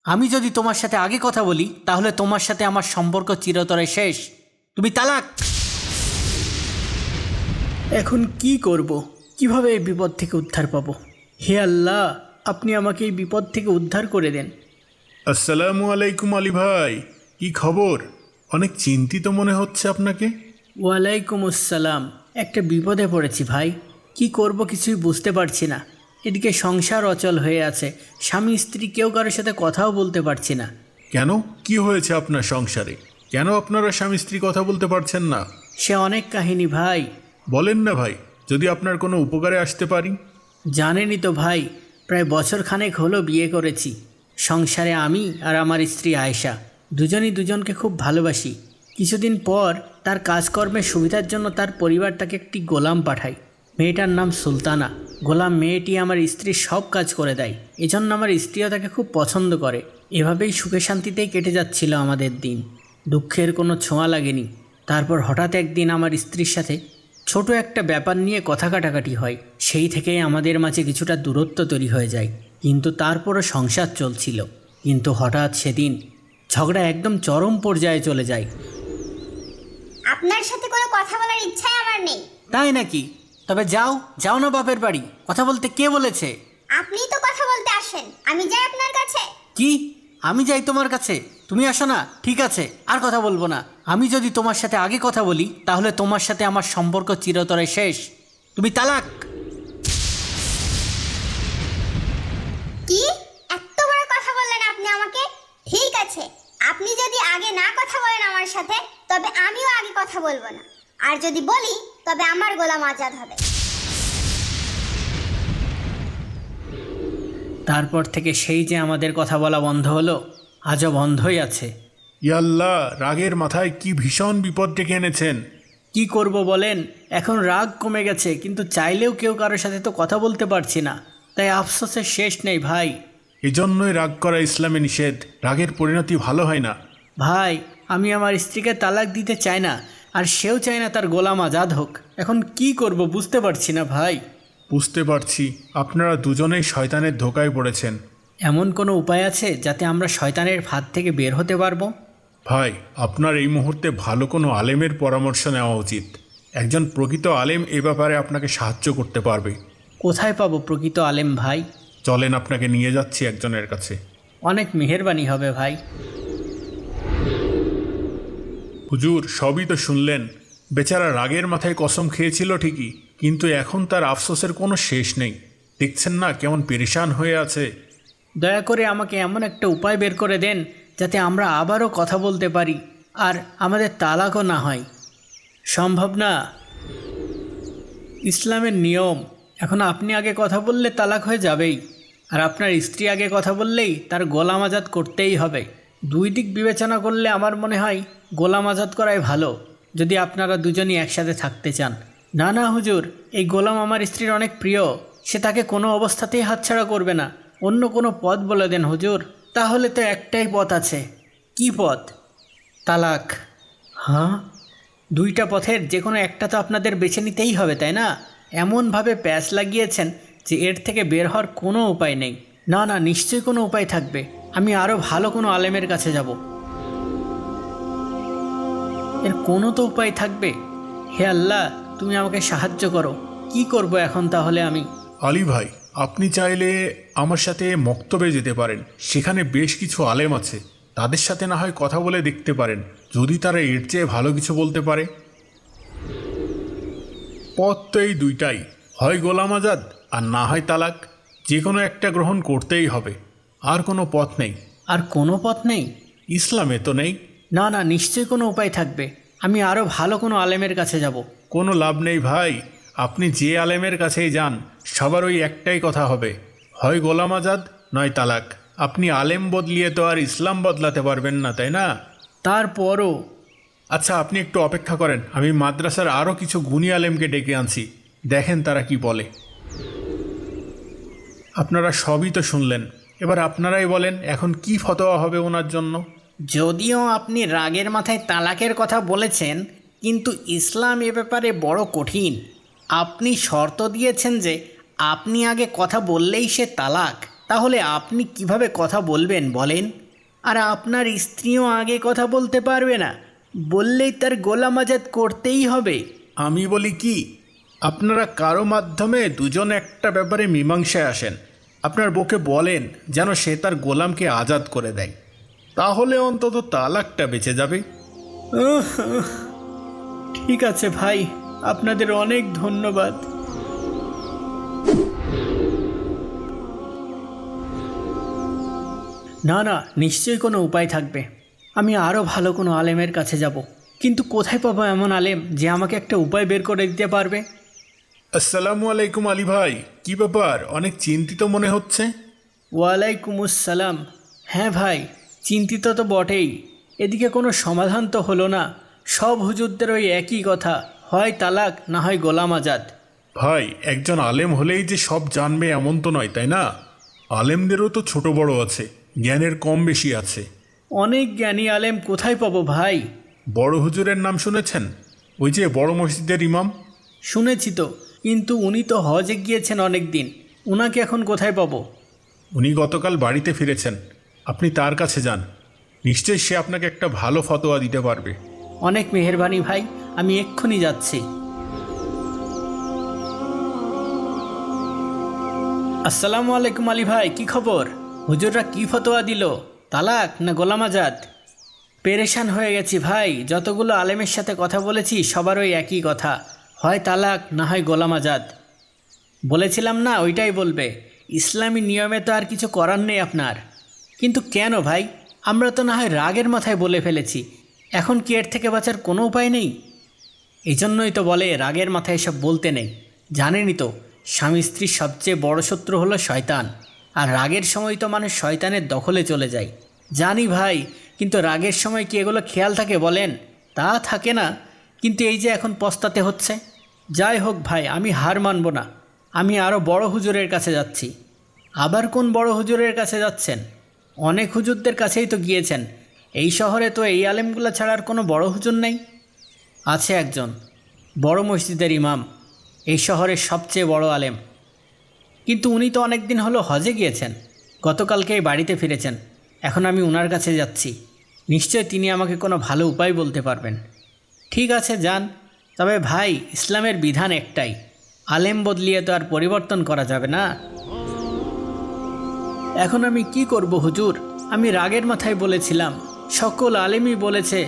আমি যদি তোমার সাথে আগে কথা বলি তাহলে তোমার সাথে আমার সম্পর্ক চিরতরে শেষ। তুমি তালাক। এখন কি করব? কিভাবে এই বিপদ থেকে উদ্ধার পাবো? হে আল্লাহ, আপনি আমাকে এই বিপদ থেকে উদ্ধার করে দেন। আসসালামু আলাইকুম আলী ভাই, কি খবর? অনেক চিন্তিত মনে হচ্ছে আপনাকে। ওয়ালাইকুম আসসালাম। একটা বিপদে পড়েছি ভাই, কি করব কিছুই বুঝতে পারছি না। এদিকে সংসার অচল হয়ে আছে, স্বামী স্ত্রী কেউ কারোর সাথে কথাও বলতে পারছি না। কেন, কি হয়েছে আপনার সংসারে? কেন আপনারা স্বামী স্ত্রী কথা বলতে পারছেন না? সে অনেক কাহিনী ভাই। বলেন না ভাই, যদি আপনার কোনো উপকারে আসতে পারি। জানেনই তো ভাই, প্রায় বছরখানেক হলো বিয়ে করেছি। সংসারে আমি আর আমার স্ত্রী আয়েশা দুজনই দুজনকে খুব ভালোবাসি। কিছুদিন পর তার কাজকর্মের সুবিধার জন্য তার পরিবার তাকে একটি গোলাম পাঠায়। মেয়েটার নাম সুলতানা। গোলাম মেয়েটি আমার স্ত্রীর সব কাজ করে দেয়, এজন্য আমার স্ত্রীও তাকে খুব পছন্দ করে। এভাবেই সুখে শান্তিতেই কেটে যাচ্ছিল আমাদের দিন, দুঃখের কোনো ছোঁয়া লাগেনি। তারপর হঠাৎ একদিন আমার স্ত্রীর সাথে ছোট একটা ব্যাপার নিয়ে কথা কাটাকাটি হয়। সেই থেকেই আমাদের মাঝে কিছুটা দূরত্ব তৈরি হয়ে যায়, কিন্তু তারপরও সংসার চলছিল। কিন্তু হঠাৎ সেদিন ঝগড়া একদম চরম পর্যায়ে চলে যায়। আপনার সাথে কোনো কথা বলার ইচ্ছাই আমার নেই। তাই নাকি? তবে যাও যাও না বাপের বাড়ি, কথা বলতে কে বলেছে? আপনিই তো কথা বলতে আসেন, আমি যাই আপনার কাছে। কি? আমি যাই তোমার কাছে? তুমি আসো না? ঠিক আছে, আর কথা বলবো না। আমি যদি তোমার সাথে আগে কথা বলি তাহলে তোমার সাথে আমার সম্পর্ক চিরতরে শেষ। তুমি তালাক। কি এত বড় কথা বললেন আপনি আমাকে? ঠিক আছে, আপনি যদি আগে না কথা বলেন আমার সাথে, তবে আমিও আগে কথা বলবো না। আর যদি বলি, তবে আমার গোলাম আজাদ হবে। তারপর থেকে সেই যে আমাদের কথা বলা বন্ধ হলো, আজও বন্ধই আছে। ইয়াল্লাহ, রাগের মাথায় কি ভীষণ বিপদ ডেকে এনেছেন। কি করব বলেন? এখন রাগ কমে গেছে, কিন্তু চাইলেও কেউ কারোর সাথে তো কথা বলতে পারছি না, তাই আফসোসের শেষ নেই ভাই। এজন্যই রাগ করা ইসলামে নিষেধ। রাগের পরিণতি ভালো হয় না। ভাই, আমি আমার স্ত্রীকে তালাক দিতে চাই না, আর সেও চায় না তার গোলাম আজাদ হোক। এখন কি করব বুঝতে পারছি না ভাই। বুঝতে পারছি, আপনারা দুজনেই শয়তানের ধোকায় পড়েছেন। এমন কোনো উপায় আছে যাতে আমরা শয়তানের ফাঁদ থেকে বের হতে পারবো? ভাই, আপনার এই মুহূর্তে ভালো কোনো আলেমের পরামর্শ নেওয়া উচিত। একজন প্রকৃত আলেম এ ব্যাপারে আপনাকে সাহায্য করতে পারবে। কোথায় পাবো প্রকৃত আলেম ভাই? চলেন, আপনাকে নিয়ে যাচ্ছি একজনের কাছে। অনেক মেহেরবানি হবে ভাই। হুজুর, সবই তো শুনলেন। বেচারা রাগের মাথায় কসম খেয়েছিল ঠিকই, কিন্তু এখন তার আফসোসের কোনো শেষ নেই। দেখছেন না কেমন পেরেশান হয়ে আছে। দয়া করে আমাকে এমন একটা উপায় বের করে দেন যাতে আমরা আবারও কথা বলতে পারি আর আমাদের তালাকও না হয়। সম্ভব না? ইসলামের নিয়ম, এখন আপনি আগে কথা বললে তালাক হয়ে যাবেই, আর আপনার স্ত্রী আগে কথা বললেই তার গোলাম আজাদ করতেই হবে। দুই দিক বিবেচনা করলে আমার মনে হয় গোলাম আজাদ করাই ভালো, যদি আপনারা দুজনই একসাথে থাকতে চান। না না হুজুর, এই গোলাম আমার স্ত্রীর অনেক প্রিয়, সে তাকে কোনো অবস্থাতেই হাতছাড়া করবে না। অন্য কোনো পথ বলে দেন হুজুর। তাহলে তো একটাই পথ আছে। কি পথ? তালাক। হ্যাঁ, দুইটা পথের যে কোনো একটা তো আপনাদের বেছে নিতেই হবে, তাই না? এমনভাবে প্যাচ লাগিয়েছেন যে এর থেকে বের হওয়ার কোনো উপায় নেই। না না, নিশ্চয়ই কোনো উপায় থাকবে। আমি আরও ভালো কোনো আলেমের কাছে যাব। এর কোনো তো উপায় থাকবে। হে আল্লাহ, তুমি আমাকে সাহায্য করো। কি করব এখন তাহলে আমি? আলী ভাই, আপনি চাইলে আমার সাথে মক্তবে যেতে পারেন। সেখানে বেশ কিছু আলেম আছে, তাদের সাথে না হয় কথা বলে দেখতে পারেন, যদি তারা এর চেয়ে ভালো কিছু বলতে পারে। পথ তো এই দুইটাই, হয় গোলাম আজাদ আর না হয় তালাক। যে কোনো একটা গ্রহণ করতেই হবে, আর কোনো পথ নেই। আর কোনো পথ নেই? ইসলামে তো নেই। না না, নিশ্চয়ই কোনো উপায় থাকবে। আমি আরও ভালো কোনো আলেমের কাছে যাব। কোনো লাভ নেই ভাই, আপনি যে আলেমের কাছেই যান সবার ওই একটাই কথা হবে, হয় গোলাম আজাদ নয় তালাক। আপনি আলেম বদলিয়ে তো আর ইসলাম বদলাতে পারবেন না, তাই না? তারপরও আচ্ছা, আপনি একটু অপেক্ষা করেন, আমি মাদ্রাসার আরও কিছু গুণী আলেমকে ডেকে আনছি, দেখেন তারা কি বলে। আপনারা সবই তো শুনলেন, এবার আপনারাই বলেন এখন কি ফতোয়া হবে ওনার জন্য। যদিও আপনি রাগের মাথায় তালাকের কথা বলেছেন, কিন্তু ইসলাম এ ব্যাপারে বড় কঠিন। আপনি শর্ত দিয়েছেন যে আপনি আগে কথা বললেই সে তালাক, তাহলে আপনি কিভাবে কথা বলবেন বলেন? আর আপনার স্ত্রীও আগে কথা বলতে পারবে না, বললেই তার গোলাম আজাদ করতেই হবে। আমি বলি কি, আপনারা কারো মাধ্যমে দুজন একটা ব্যাপারে মীমাংসায় আসেন। আপনার বউকে বলেন যেন সে তার গোলামকে আজাদ করে দেয়, তাহলে অন্তত তালাকটা বেঁচে যাবে। উহ, ঠিক আছে ভাই, আপনাদের অনেক ধন্যবাদ। না না, নিশ্চয়ই কোনো উপায় থাকবে। আমি আরও ভালো কোনো আলেমের কাছে যাব, কিন্তু কোথায় পাবো এমন আলেম যে আমাকে একটা উপায় বের করে দিতে পারবে? আসসালামু আলাইকুম আলী ভাই, কি ব্যাপার, অনেক চিন্তিত মনে হচ্ছে। ওয়ালাইকুম আসসালাম। হ্যাঁ ভাই, চিন্তিত তো বটেই। এদিকে কোনো সমাধান তো হলো না। সব হুজুরদের ওই একই কথা, হয় তালাক না হয় গোলাম আজাদ। ভাই, একজন আলেম হলেই যে সব জানবে এমন তো নয়, তাই না? আলেমদেরও তো ছোট বড় আছে, জ্ঞানের কম বেশি আছে। অনেক জ্ঞানী আলেম কোথায় পাবো ভাই? বড় হুজুরের নাম শুনেছেন? ওই যে বড় মসজিদের ইমাম। শুনেছি তো, কিন্তু উনি তো হজে গিয়েছেন অনেক দিন, উনাকে এখন কোথায় পাবো? উনি গতকাল বাড়িতে ফিরেছেন, আপনি তার কাছে যান, নিশ্চয়ই সে আপনাকে একটা ভালো ফতোয়া দিতে পারবে। অনেক মেহেরবানি ভাই, আমি এক্ষুনি যাচ্ছি। আসসালামু আলাইকুম আলী ভাই, কি খবর? হুজুররা কি ফতোয়া দিল, তালাক না গোলাম আজাদ? পেরেশান হয়ে গেছি ভাই, যতগুলো আলেমের সাথে কথা বলেছি সবার ওই একই কথা, হয় তালাক না হয় গোলাম আজাদ। বলেছিলাম না ওইটাই বলবে, ইসলামী নিয়মে তো আর কিছু করার নেই আপনার। কিন্তু কেন ভাই, আমরা তো না হয় রাগের মাথায় বলে ফেলেছি, এখন কি এর থেকে বাঁচার কোনো উপায় নেই? এই জন্যই তো বলে রাগের মাথায় এসব বলতে নেই। জানেনই তো, স্বামী স্ত্রীর সবচেয়ে বড় শত্রু হলো শয়তান, আর রাগের সময় তো মানুষ শয়তানের দখলে চলে যায়। জানি ভাই, কিন্তু রাগের সময় কি এগুলো খেয়াল থাকে বলেন? তা থাকে না, কিন্তু এই যে এখন পস্তাতে হচ্ছে। যাই হোক ভাই, আমি হার মানব না, আমি আরও বড় হুজুরের কাছে যাচ্ছি। আবার কোন বড় হুজুরের কাছে যাচ্ছেন? অনেক হুজুরদের কাছেই তো গিয়েছেন, এই শহরে তো এই আলেমগুলো ছাড়ার কোনো বড় হুজুর নেই। আছে একজন, বড় মসজিদের ইমাম, এই শহরের সবচেয়ে বড় আলেম, কিন্তু উনি তো অনেক দিন হলো হজে গিয়েছেন, গতকালকেই বাড়িতে ফিরেছেন। এখন আমি ওনার কাছে যাচ্ছি, নিশ্চয় তিনি আমাকে কোনো ভালো উপায় বলতে পারবেন। ঠিক আছে যান, তবে ভাই ইসলামের বিধান একটাই, আলেম বদলিয়ে তো আর পরিবর্তন করা যাবে না। এখন আমি কি করব হুজুর? আমি রাগের মাথায় বলেছিলাম, সকল আলেমই বলেছে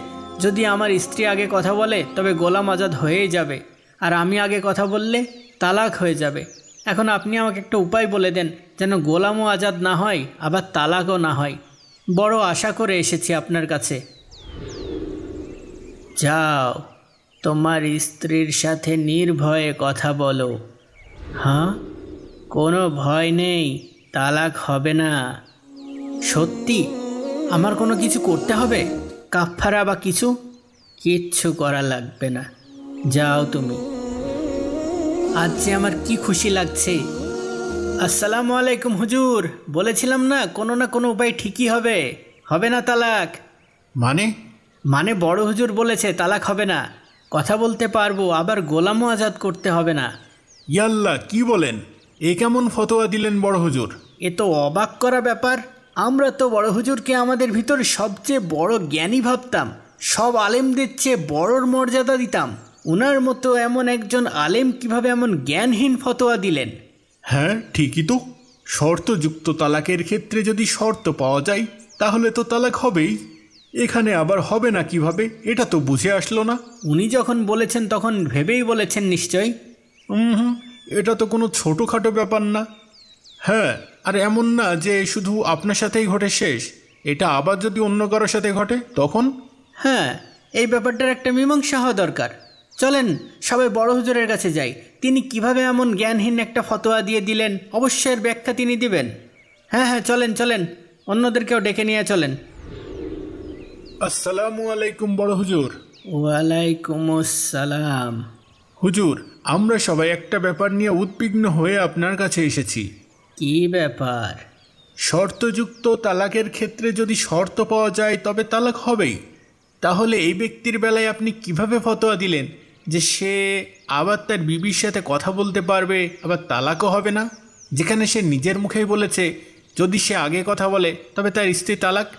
যদি আমার স্ত্রী আগে কথা বলে তবে গোলাম আজাদ হয়েই যাবে, আর আমি আগে কথা বললে তালাক হয়ে যাবে। এখন আপনি আমাকে একটা উপায় বলে দেন যেন গোলামও আজাদ না হয় আবার তালাকও না হয়। বড় আশা করে এসেছি আপনার কাছে। যাও, তোমার স্ত্রীর সাথে নির্ভয়ে কথা বলো। হ্যাঁ, কোনো ভয় নেই, তালাক হবে না। সত্যি? আমার কোনো কিছু করতে হবে, কাফফারা বা কিছু? কিচ্ছু করা লাগবে না, যাও তুমি। আজ যে আমার কি খুশি লাগছে। আসসালামু আলাইকুম হুজুর, বলেছিলাম না কোনো উপায় ঠিকই হবে, হবে না তালাক। মানে বড় হুজুর বলেছে তালাক হবে না, কথা বলতে পারবো, আবার গোলামও আজাদ করতে হবে না। ইয়াল্লা, কি বলেন? এ কেমন ফতোয়া দিলেন বড় হুজুর? এ তো অবাক করা ব্যাপার। আমরা তো বড় হুজুরকে আমাদের ভিতর সবচেয়ে বড় জ্ঞানী ভাবতাম, সব আলেমদের চেয়ে বড়র মর্যাদা দিতাম। ওনার মতো এমন একজন আলেম কিভাবে এমন জ্ঞানহীন ফতোয়া দিলেন? হ্যাঁ ঠিকই তো, শর্তযুক্ত তালাকের ক্ষেত্রে যদি শর্ত পাওয়া যায় তাহলে তো তালাক হবেই। এখানে আবার হবে না কিভাবে, এটা তো বুঝে আসলো না। উনি যখন বলেছেন তখন ভেবেই বলেছেন নিশ্চয়ই। এটা তো কোনো ছোটোখাটো ব্যাপার না। হ্যাঁ, আর এমন না যে শুধু আপনার সাথেই ঘটে শেষ, এটা আবার যদি অন্য কারোর সাথে ঘটে তখন? হ্যাঁ, এই ব্যাপারটার একটা মীমাংসা হওয়া দরকার। চলেন সবাই বড় হুজুরের কাছে যাই, তিনি কিভাবে এমন জ্ঞানহীন একটা ফতোয়া দিয়ে দিলেন অবশ্যই এর ব্যাখ্যা তিনি দিবেন। হ্যাঁ হ্যাঁ, চলেন, অন্যদেরকেও ডেকে নিয়ে চলেন। আসসালামু আলাইকুম বড় হুজুর। ওয়ালাইকুম আসসালাম। হুজুর, আমরা সবাই একটা ব্যাপার নিয়ে উদ্বিগ্ন হয়ে আপনার কাছে এসেছি। কি ব্যাপার? শর্তযুক্ত তালাকের ক্ষেত্রে যদি শর্ত পাওয়া যায় তবে তালাক হবেই, তাহলে এই ব্যক্তির বেলায় আপনি কিভাবে ফতোয়া দিলেন যে সে আবার তার বিবির সাথে কথা বলতে পারবে, আবার তালাকও হবে না, যেখানে সে নিজের মুখেই বলেছে যদি সে আগে কথা বলে তবে তার স্ত্রী তালাক?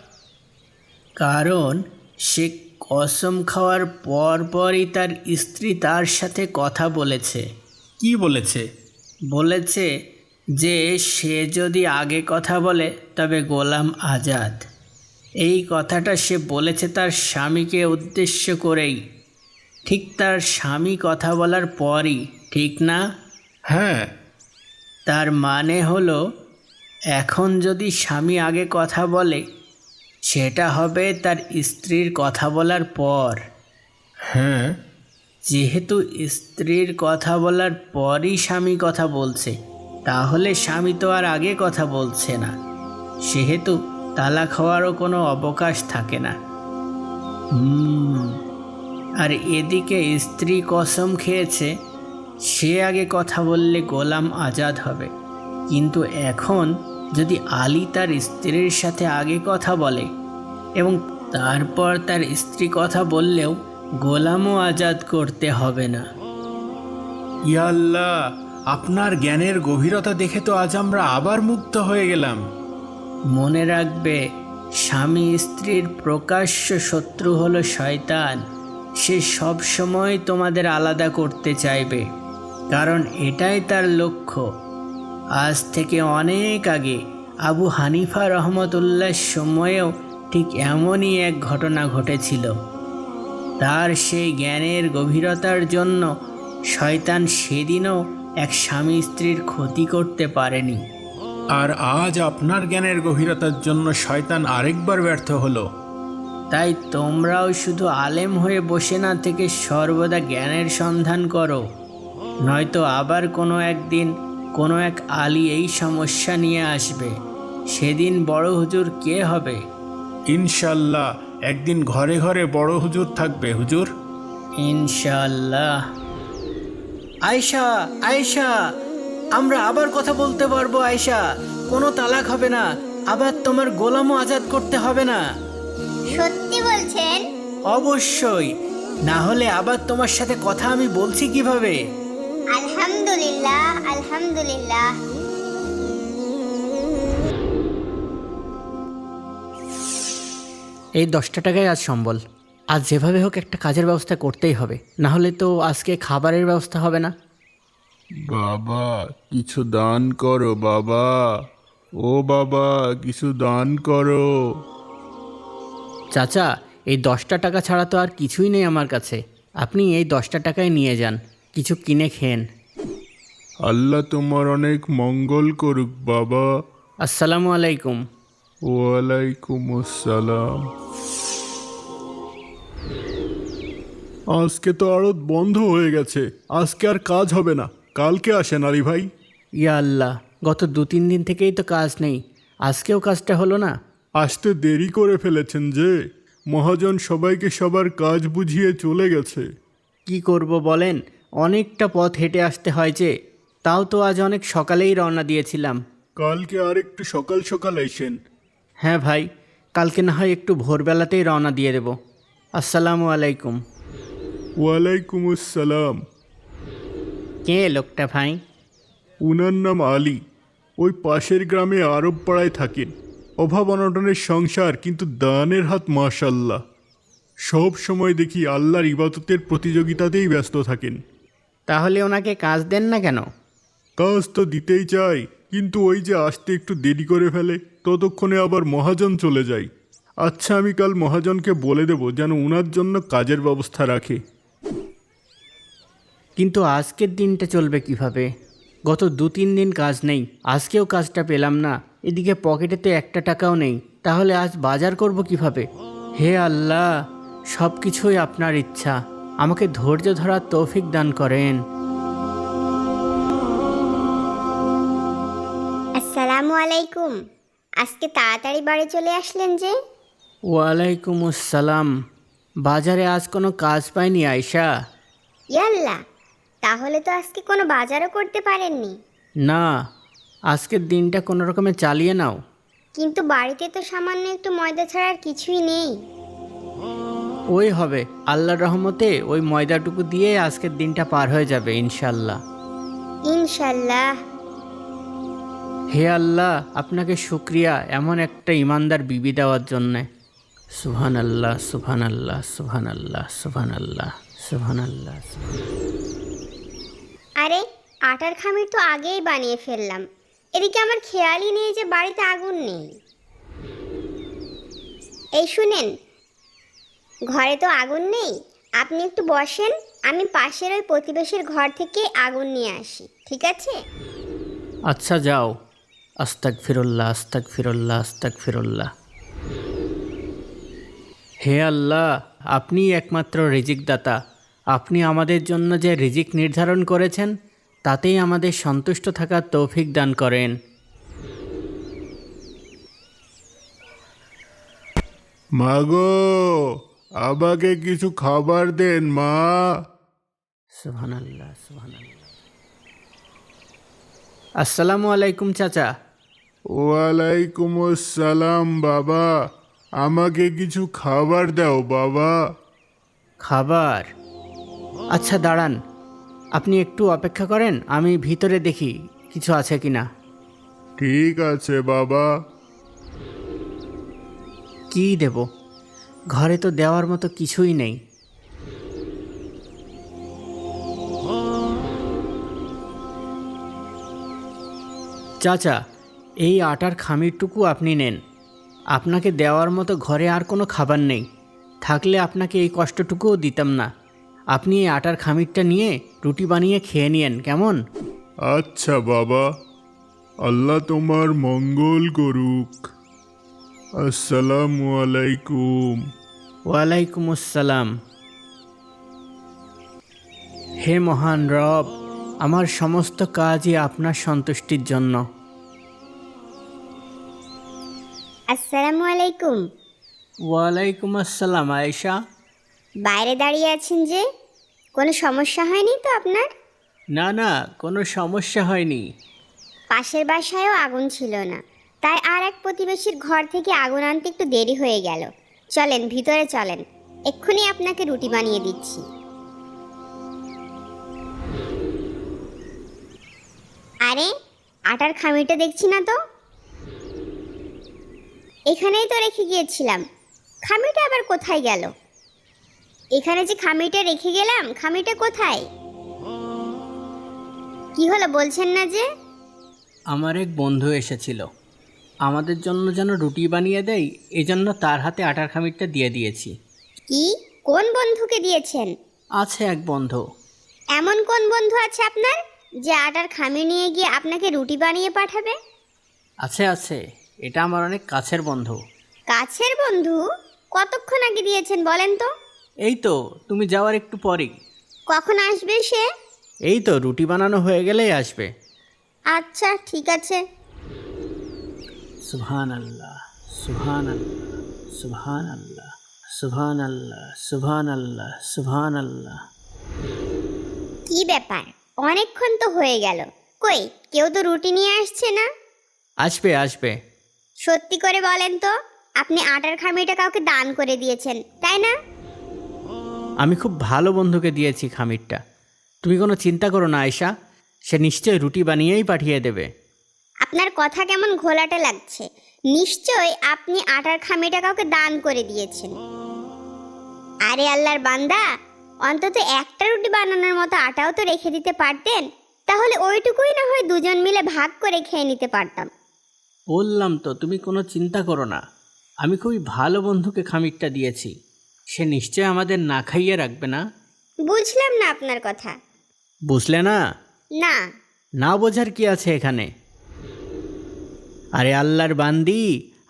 কারণ সে কসম খাওয়ার পরই তার স্ত্রী তার সাথে কথা বলেছে। কি বলেছে? বলেছে যে সে যদি আগে কথা বলে তবে গোলাম আজাদ। এই কথাটা সে বলেছে তার স্বামীকে উদ্দেশ্য করেই। ঠিক তার স্বামী কথা বলার পরই, ঠিক না? হ্যাঁ। তার মানে হলো এখন যদি স্বামী আগে কথা বলে সেটা হবে তার স্ত্রীর কথা বলার পর। হ্যাঁ। যেহেতু স্ত্রীর কথা বলার পরই স্বামী কথা বলছে, তাহলে স্বামী তো আর আগে কথা বলছে না, সেহেতু তালাক হওয়ারও কোনো অবকাশ থাকে না। আর এদিকে স্ত্রী কসম খেয়েছে সে আগে কথা বললে গোলাম আজাদ হবে। কিন্তু এখন যদি আলী তার স্ত্রীর সাথে আগে কথা বলে এবং তারপর তার স্ত্রী কথা বললেও গোলামও আজাদ করতে হবে না। ইয়া আল্লাহ, আপনার জ্ঞানের গভীরতা দেখে তো আজ আমরা আবার মুগ্ধ হয়ে গেলাম। মনে রাখবে, স্বামী স্ত্রীর প্রকাশ্য শত্রু হলো শয়তান। সে সব সময় তোমাদের আলাদা করতে চাইবে, কারণ এটাই তার লক্ষ্য। আজ থেকে অনেক আগে আবু হানিফা রহমতুল্লাহর সময়েও ঠিক এমনই এক ঘটনা ঘটেছিল। তার সেই জ্ঞানের গভীরতার জন্য শয়তান সেদিনও এক স্বামী স্ত্রীর ক্ষতি করতে পারেনি। আর আজ আপনার জ্ঞানের গভীরতার জন্য শয়তান আরেকবার ব্যর্থ হলো। তাই তোমরাও শুধু আলেম হয়ে বসে না থেকে সর্বদা জ্ঞানের সন্ধান করো, নয়তো আবার কোনো একদিন কোনো এক আলী এই সমস্যা নিয়ে আসবে। সেদিন বড় হুজুর কে হবে? ইনশাল্লাহ একদিন ঘরে ঘরে বড় হুজুর থাকবে হুজুর। ইনশাআল্লাহ। আয়েশা, আয়েশা, আমরা আবার কথা বলতে পারবো আয়েশা। কোনো তালাক হবে না, আবার তোমার গোলামও আজাদ করতে হবে না। সত্যি বলছেন? অবশ্যই, না হলে আবার তোমার সাথে কথা আমি বলছি কিভাবে? আলহামদুলিল্লাহ, আলহামদুলিল্লাহ। এই 10টা টাকায় আজ সম্বল। আজ যেভাবে হোক একটা কাজের ব্যবস্থা করতেই হবে, না হলে তো আজকে খাবারের ব্যবস্থা হবে না। বাবা কিছু দান করো বাবা, ও বাবা কিছু দান করো। চাচা, এই 10টা টাকা ছাড়া তো আর কিছুই নেই আমার কাছে। আপনি এই 10টা টাকায় নিয়ে যান, কিছু কিনে খেন। আল্লাহ তোমার অনেক মঙ্গল করুক বাবা। আসসালামু আলাইকুম। ওয়ালাইকুম আসসালাম। আজকে তো আড়ত বন্ধ হয়ে গেছে, আজকে আর কাজ হবে না, কালকে আসেন আলী ভাই। ইয়া আল্লাহ, গত 2-3 দিন থেকেই তো কাজ নেই, আজকেও কাজটা হলো না। আসতে দেরি করে ফেলেছেন যে, মহাজন সবাইকে সবার কাজ বুঝিয়ে চলে গেছে। কি করব বলেন, অনেকটা পথ হেঁটে আসতে হয় যে, তাও তো আজ অনেক সকালেই রওনা দিয়েছিলাম। কালকে আর একটু সকাল সকাল আইসেন। হ্যাঁ ভাই, কালকে না হয় একটু ভোরবেলাতেই রওনা দিয়ে দেব। আসসালামু আলাইকুম। ওয়ালাইকুম আসসালাম। কে লোকটা ভাই? উনার নাম আলী, ওই পাশের গ্রামে আরব পাড়ায় থাকেন। অভাব অনটনের সংসার, কিন্তু দানের হাত মাশাল্লাহ। সব সময় দেখি আল্লাহর ইবাদতের প্রতিযোগিতাতেই ব্যস্ত থাকেন। তাহলে ওনাকে কাজ দেন না কেন? কাজ তো দিতেই চাই, কিন্তু ওই যে আসতে একটু দেরি করে ফেলে, ততক্ষণে আবার মহাজন চলে যায়। আচ্ছা, আমি কাল মহাজনকে বলে দেব যেন উনার জন্য কাজের ব্যবস্থা রাখে। কিন্তু আজকের দিনটা চলবে কিভাবে? গত 2-3 দিন কাজ নেই, আজকেও কাজটা পেলাম না, এদিকে পকেটে তো 1 টাকাও নেই। তাহলে আজ বাজার করব কিভাবে? হে আল্লাহ, সব কিছুই আপনার ইচ্ছা, আমাকে ধৈর্য ধরার তৌফিক দান করেন। আসসালামু আলাইকুম। আজকে তাড়াতাড়ি বাড়ি চলে আসলেন যে? ওয়ালাইকুম আসসালাম। বাজারে আজ কোনো কাজ পাইনি আয়শা। ইয়াল্লা, তাহলে তো আজকে কোনো বাজারও করতে পারেননি। না, আজকের দিনটা কোনো রকমে চালিয়ে নাও। কিন্তু বাড়িতে তো সামান্য একটু ময়দা ছাড়া আর কিছুই নেই। ওই হবে, আল্লাহর রহমতে ওই ময়দাটুকু দিয়ে আজকের দিনটা পার হয়ে যাবে ইনশাল্লাহ। ইনশাল্লাহ। হে আল্লাহ, আপনাকে শুক্রিয়া এমন একটা ইমানদার বিবি দেওয়ার জন্যে। সুবহান আল্লাহ, সুবহান আল্লাহ, সুবহান আল্লাহ, সুবহান আল্লাহ, সুবহান আল্লাহ। আরে আটার খামির তো আগেই বানিয়ে ফেললাম, এদিকে আমার খেয়ালই নেই যে বাড়িতে আগুন নেই। এই শুনেন, ঘরে তো আগুন নেই, আপনি একটু বসেন, আমি পাশের ওই প্রতিবেশীর ঘর থেকে আগুন নিয়ে আসি, ঠিক আছে? আচ্ছা যাও। আস্তাগফিরুল্লাহ, আস্তাগফিরুল্লাহ, আস্তাগফিরুল্লাহ। হে আল্লাহ, আপনিই একমাত্র রিজিক দাতা। আপনি আমাদের জন্য যে রিজিক নির্ধারণ করেছেন তাতেই আমাদের সন্তুষ্ট থাকার তৌফিক দান করেন। মাগো, আমাকে কিছু খাবার দেন মা। সুবহানাল্লাহ, সুবহানাল্লাহ। আসসালামু আলাইকুম চাচা। ওয়ালাইকুম আসসালাম বাবা, আমাকে কিছু খাবার দাও বাবা। খাবার? আচ্ছা দাঁড়ান, আপনি একটু অপেক্ষা করেন, আমি ভিতরে দেখি কিছু আছে কিনা। ঠিক আছে বাবা। কী দেব? ঘরে তো দেওয়ার মতো কিছুই নেই। চাচা, এই আটার খামিরটুকু আপনি নেন। আপনাকে দেওয়ার মতো ঘরে আর কোনো খাবার নেই, থাকলে আপনাকে এই কষ্টটুকুও দিতাম না। আপনি এই আটার খামিরটা নিয়ে রুটি বানিয়ে খেয়ে নিয়েন, কেমন? আচ্ছা বাবা, আল্লাহ তোমার মঙ্গল করুক। আসসালামু আলাইকুম। ওয়ালাইকুম আসসালাম। হে মহান রব, আমার সমস্ত কাজই আপনার সন্তুষ্টির জন্য। আসসালামু আলাইকুম। ওয়ালাইকুম আসসালাম আয়েশা। বাইরে দাঁড়িয়ে আছেন যে, কোনো সমস্যা হয়নি তো আপনার? না না, কোনো সমস্যা হয়নি। পাশের বাসায়ও আগুন ছিল না, তাই আর এক প্রতিবেশীর ঘর থেকে আগুন আনতে একটু দেরি হয়ে গেল। চলেন ভিতরে চলেন, এক্ষুনি আপনাকে রুটি বানিয়ে দিচ্ছি। আরে আটার খামিরটা দেখছি না তো, এখানেই তো রেখে গিয়েছিলাম। খামিরটা আবার কোথায় গেল? এখানে যে খামিরটা রেখে গেলাম, খামিরটা কোথায়? কি হলো বলছেন না যে? আমার এক বন্ধু এসেছিল, আমাদের জন্য যেন রুটি বানিয়ে দেয়, এজন্য তার হাতে আটার খামিরটা দিয়ে দিয়েছি। কি? কোন বন্ধুকে দিয়েছেন? আছে এক বন্ধু। এমন কোন বন্ধু আছে আপনার যে আটার খামির নিয়ে গিয়ে আপনাকে রুটি বানিয়ে পাঠাবে? আছে আছে, এটা আমার অনেক কাছের বন্ধু। কাছের বন্ধু? কতক্ষণ আগে দিয়েছেন বলেন তো? এই তো তুমি যাওয়ার একটু পরেই। কখন আসবে সে? এই তো রুটি বানানো হয়ে গেলেই আসবে। আচ্ছা ঠিক আছে। সুবহান আল্লাহ, সুবহান আল্লাহ, সুবহান আল্লাহ, সুবহান আল্লাহ, সুবহান আল্লাহ, সুবহান আল্লাহ। কি ব্যাপার, অনেকক্ষণ তো হয়ে গেল, কই কেউ তো রুটি নিয়ে আসছে না? আসবে আসবে। সত্যি করে বলেন তো, আপনি আটার খামিরটা কাউকে দান করে দিয়েছেন তাই না? আমি খুব ভালো বন্ধুকে দিয়েছি খামিরটা, তুমি কোনো চিন্তা করো না আয়েশা, সে নিশ্চয়ই রুটি বানিয়েই পাঠিয়ে দেবে। আপনার কথা কেমন ঘোলাটে লাগছে। নিশ্চয় আপনি আটার খামিরটা কাউকে দান করে দিয়েছেন। আরে আল্লাহর বান্দা, অন্তত একটা রুটি বানানোর মতো আটাও তো রেখে দিতে পারতেন, তাহলে ওইটুকুই না হয় দুজন মিলে ভাগ করে খেয়ে নিতে পারতাম। বললাম তো তুমি কোনো চিন্তা করো না, আমি খুবই ভালো বন্ধুকে খামিরটা দিয়েছি, সে নিশ্চয় আমাদের না খাইয়ে রাখবে না। বুঝলাম না আপনার কথা। বুঝলে না? না। না বোঝার কি আছে এখানে? আরে আল্লাহর বান্দি,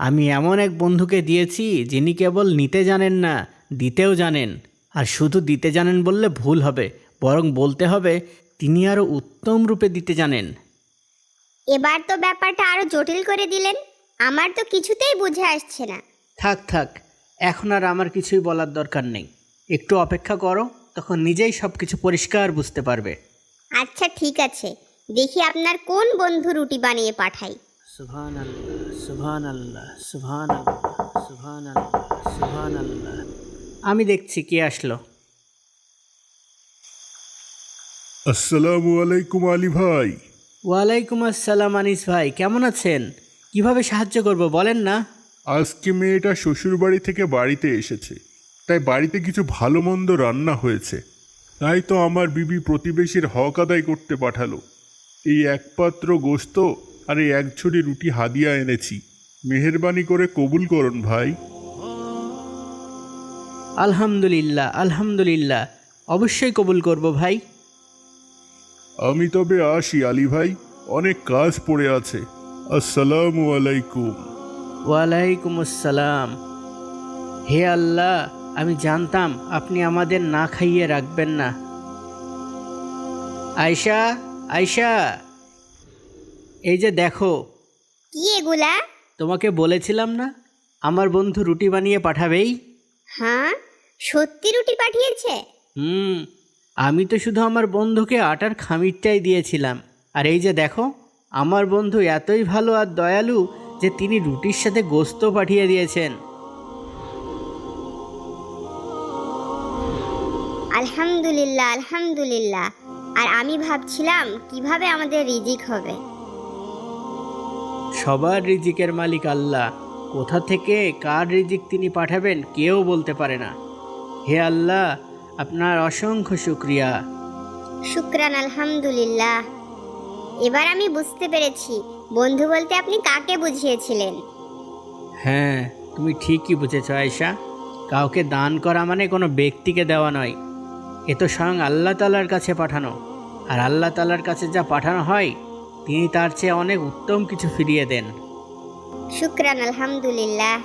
আমি এমন এক বন্ধুকে দিয়েছি যিনি কেবল নিতে জানেন না, দিতেও জানেন। আর শুধু দিতে জানেন বললে ভুল হবে, বরং বলতে হবে তিনি আরও উত্তম রূপে দিতে জানেন। এবার তো ব্যাপারটা আরো জটিল করে দিলেন, আমার তো কিছুতেই বুঝে আসছে না। থাক থাক, এখন আর আমার কিছুই বলার দরকার নেই, একটু অপেক্ষা করো, তখন নিজেই সব কিছু পরিষ্কার বুঝতে পারবে। আচ্ছা ঠিক আছে, দেখি আপনার কোন বন্ধু রুটি বানিয়ে পাঠাই। সুবহান আল্লাহ, সুবহান আল্লাহ, সুবহান আল্লাহ, সুবহান আল্লাহ, সুবহান আল্লাহ। আমি দেখছি কে আসলো। আসসালামু আলাইকুম আলী ভাই। ওয়ালাইকুম আসসালাম আনিস ভাই, কেমন আছেন? কিভাবে সাহায্য করব বলেন না। আজকে মেয়েটা শ্বশুরবাড়ি থেকে বাড়িতে এসেছে, তাই বাড়িতে কিছু ভালো মন্দ রান্না হয়েছে। তাই তো আমার বিবি প্রতিবেশীর হক আদায় করতে পাঠালো। এই এক পাত্র গোশত আর এই এক ঝুড়ি রুটি হাদিয়া এনেছি, মেহেরবানি করে কবুল করুন ভাই। আলহামদুলিল্লাহ আলহামদুলিল্লাহ, অবশ্যই কবুল করব ভাই। আমি তবে আসি আলী ভাই, অনেক কাজ পড়ে আছে। আসসালামু আলাইকুম। ওয়ালাইকুম আসসালাম। হে আল্লাহ, আমি জানতাম আপনি আমাদের না খাইয়ে রাখবেন না। আয়শা, আয়শা, এই যে দেখো, কি এগুলা? তোমাকে বলেছিলাম না আমার বন্ধু রুটি বানিয়ে পাঠাবেই। হ্যাঁ, সত্যি রুটি পাঠিয়েছে? আমি তো শুধু আমার বন্ধুকে আটার খামিরটাই দিয়েছিলাম, আর এই যে দেখো, আমার বন্ধু এতই ভালো আর দয়ালু যে তিনি রুটির সাথে গোশত পাঠিয়ে দিয়েছেন। আলহামদুলিল্লাহ আলহামদুলিল্লাহ। আর আমি ভাবছিলাম কিভাবে আমাদের রিজিক হবে। সবার রিজিকের মালিক আল্লাহ, কোথা থেকে কার রিজিক তিনি পাঠাবেন কেউ বলতে পারে না। হে আল্লাহ, আপনার অসংখ্য শুকরিয়া। শুকরান, আলহামদুলিল্লাহ। এবার আমি বুঝতে পেরেছি বন্ধু বলতে আপনি কাকে বুঝিয়েছিলেন। হ্যাঁ, তুমি ঠিকই বুঝেছ আয়েশা। কাউকে দান করা মানে কোনো ব্যক্তিকে দেওয়া নয়, এ তো স্বয়ং আল্লাহ তাআলার কাছে পাঠানো। আর আল্লাহ তাআলার কাছে যা পাঠানো হয় তিনি তার চেয়ে অনেক উত্তম কিছু ফিরিয়ে দেন। শুকরান, আলহামদুলিল্লাহ।